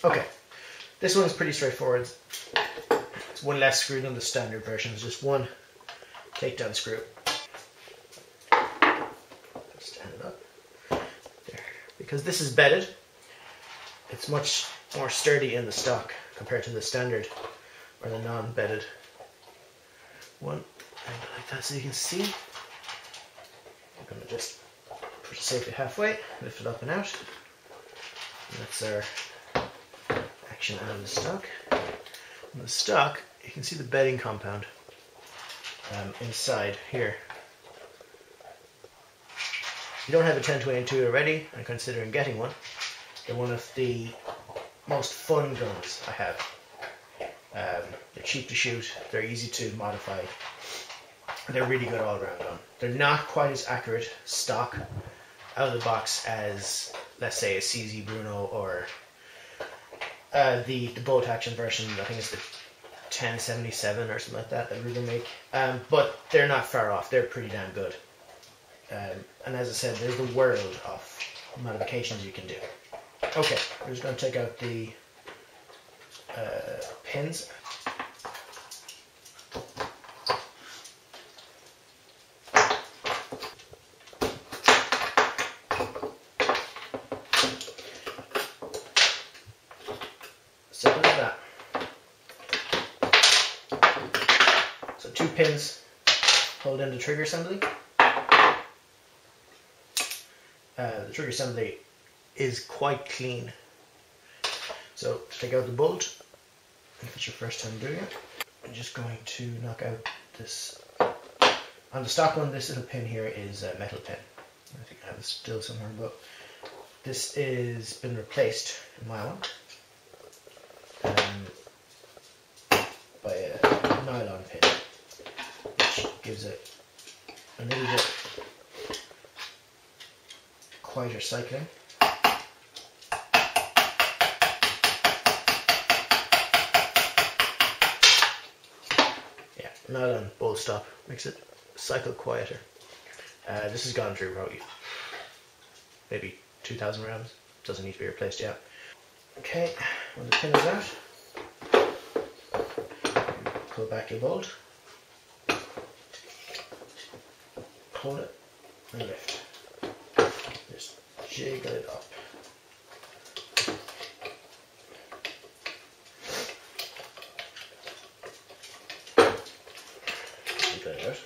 Okay, this one's pretty straightforward. It's one less screw than the standard version. It's just one takedown screw. Stand it up. There. Because this is bedded, it's much more sturdy in the stock compared to the standard or the non-bedded one. Like that, so you can see. I'm going to just push it safely halfway, lift it up and out. And that's our action out of the stock. On the stock, you can see the bedding compound inside here. If you don't have a 1022 already and considering getting one, they're one of the most fun guns I have. They're cheap to shoot, they're easy to modify, they're really good all-round gun. They're not quite as accurate stock out of the box as, let's say, a CZ Bruno or the bolt action version. I think it's the 1077 or something like that Ruger make. But they're not far off, they're pretty damn good. And as I said, there's the world of modifications you can do. Okay, we're just going to take out the pins. So like that. So 2 pins hold in the trigger assembly. The trigger assembly is quite clean. So to take out the bolt, if it's your first time doing it, I'm just going to knock out this. On the stock one, this little pin here is a metal pin. I think I have it still somewhere, but this is been replaced in my one by a nylon pin, which gives it a little bit quieter cycling. Yeah, nylon bolt stop makes it cycle quieter. This has gone through probably maybe 2,000 rounds. Doesn't need to be replaced yet. Okay, when the pin is out, pull back your bolt, hold it, and lift. Just jiggle it up. Jiggle it out.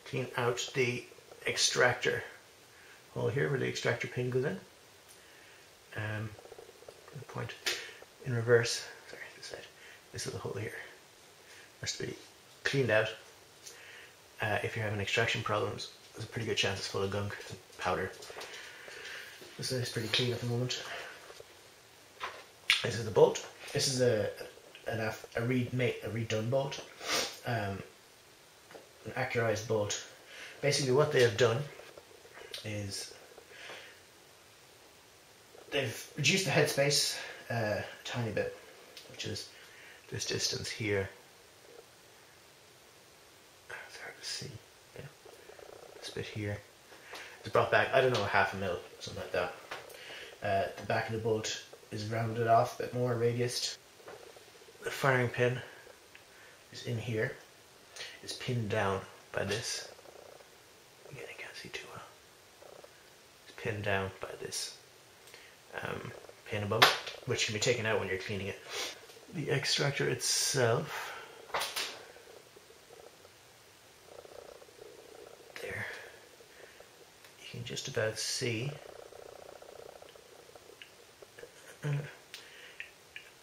Clean out the extractor hole here where the extractor pin goes in. Point in reverse. Sorry, this side. This little hole here has to be cleaned out. If you're having extraction problems, there's a pretty good chance it's full of gunk and powder. This is pretty clean at the moment. This is the bolt. This is a redone bolt, an accurized bolt. Basically, what they have done is they've reduced the headspace a tiny bit, which is this distance here. It's hard to see. Yeah. This bit here. It's brought back, I don't know, half a mil, something like that. The back of the bolt is rounded off a bit more, radiused. The firing pin is in here. It's pinned down by this. Again, I can't see too well. It's pinned down by this pin above, which can be taken out when you're cleaning it. The extractor itself, there, you can just about see.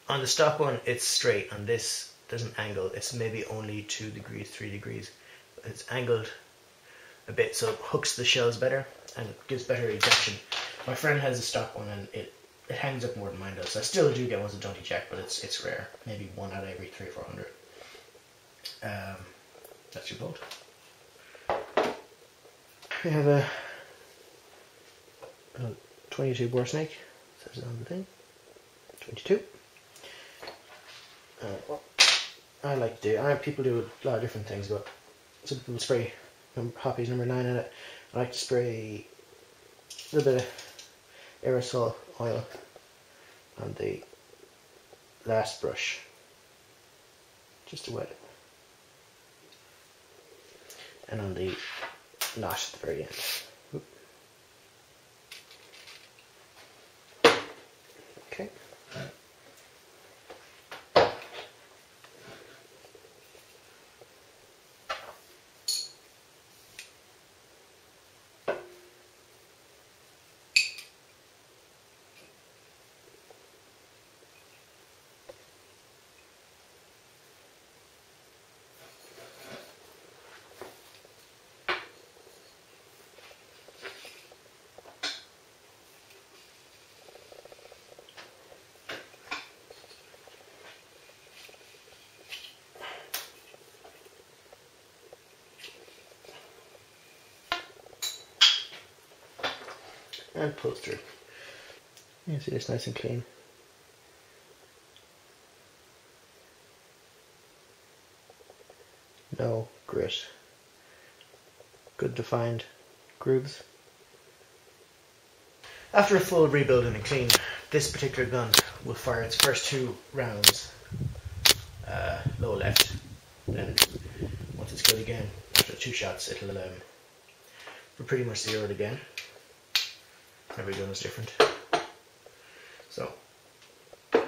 On the stock one, it's straight. On this, there's an angle. It's maybe only 2 degrees, 3 degrees. It's angled a bit, so it hooks the shells better and gives better ejection. My friend has a stock one, and it hangs up more than mine does. So I still do get ones that don't eject, but it's rare. Maybe 1 out of every 300 or 400. That's your bolt. We have a 22 bore snake. Says it on the thing. 22. What I like to do, people do a lot of different things, but some people spray Hoppe's number 9 in it. I like to spray a little bit of aerosol oil on the last brush, just to wet it, and on the knot at the very end. Oop. Okay. And pull through. You see it's nice and clean. No grit. Good defined grooves. After a full rebuilding and clean, this particular gun will fire its first 2 rounds low left. Then once it's good again, after 2 shots, it'll be pretty much zeroed again. Every gun is different. So we're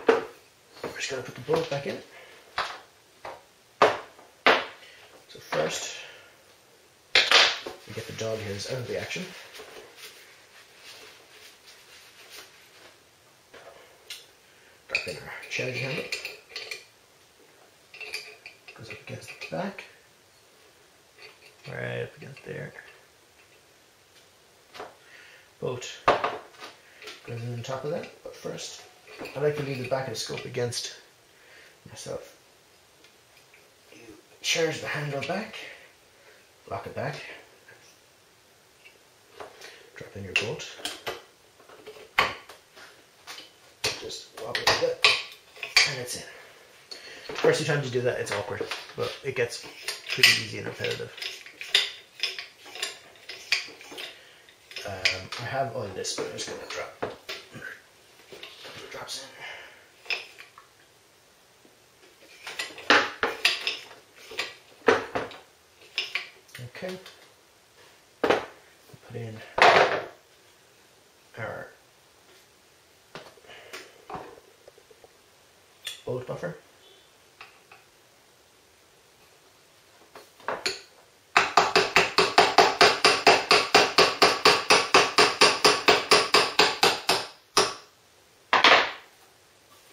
just going to put the bullet back in. So first, we get the dog hairs out of the action. Drop in our charge handle. Goes up against the back. Right up against there. Bolt goes in on top of that, but first I like to leave the back of the scope against myself. You charge the handle back, lock it back, drop in your bolt, just wobble it a bit, and it's in. First 2 times you do that, it's awkward, but it gets pretty easy and repetitive. I have oiled this, but I'm just going to drop it drops in. Okay. Put in our bolt buffer.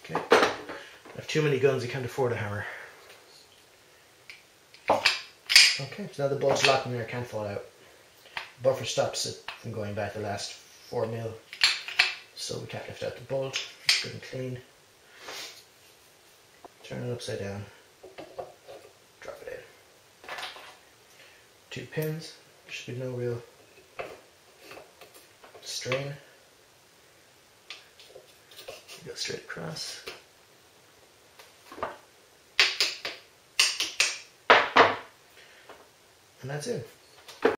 Okay. I have too many guns, you can't afford a hammer. Okay, so now the bolt's locked in there, can't fall out. The buffer stops it from going back the last 4 mil, so we can't lift out the bolt. It's good and clean. Turn it upside down, drop it in. 2 pins, there should be no real strain. Go straight across. And that's it.